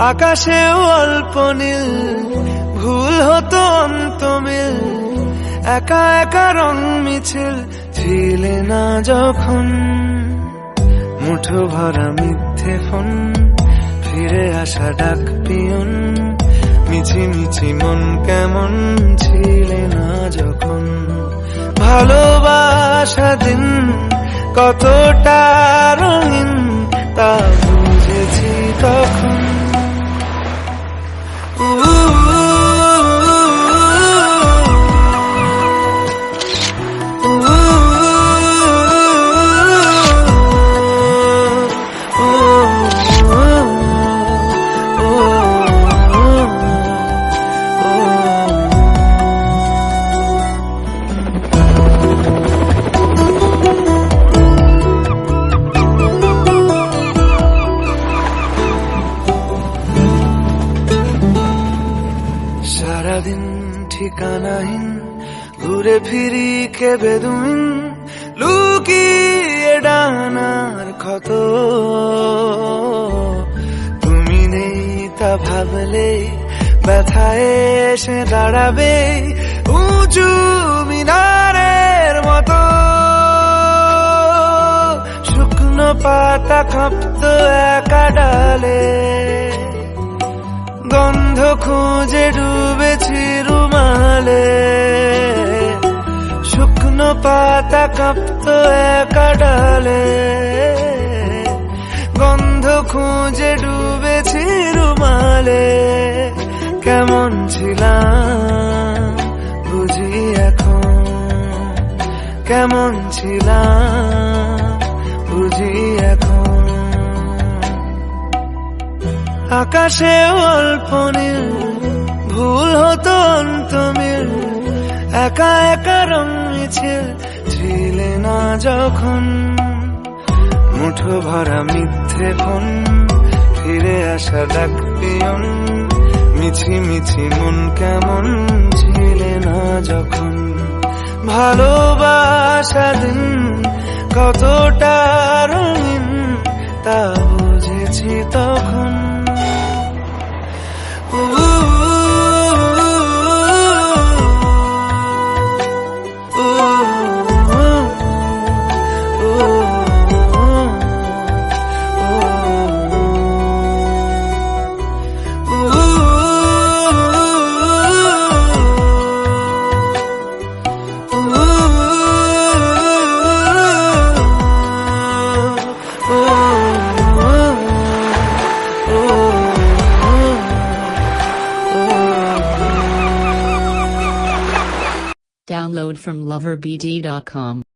আকাশেও অল্প নীল, ভুল হতো অন্তমিল, একা একা রং মিছিল ছিলে না যখন। মুঠো ভরা মিথ্যে ফোন, ফিরে আসা ডাক পিয়ন, মিছি মিছি মন কেমন ছিলে না যখন। ভালোবাসা দিন কতটা রঙিন তা বুঝেছি তখন। সারাদিন ঠিকানাহীন ঘুরে ফিরি খেবে দুদিন, লুকিয়ে ডানার ক্ষত। তুমি নেই তা ভাবলে ব্যথায় এসে দাঁড়াবে উঁচু মিনারের মতো। শুকনো পাতা কাঁপতো একা ডালে, গন্ধ খুঁজে ডুবেছি রুমালে। শুকনো পাতা কাঁপতো একা ডালে, গন্ধ খুঁজে ডুবেছি রুমালে। কেমন ছিলাম বুঝি এখন, কেমন ছিলাম বুঝি এখন। আকাশে অল্প নীল, ভুল হতো অন্তমিল, একা একা রং মিছিল ছিলে না যখন। মুঠো ভরা মিথ্যে ফোন, ফিরে আসা ডাক পিয়ন, মিছি মিছি মন কেমন ছিলে না যখন। ভালোবাসা দিন কতটা রঙিন তা বুঝেছি তখন। Download from loverbd.com.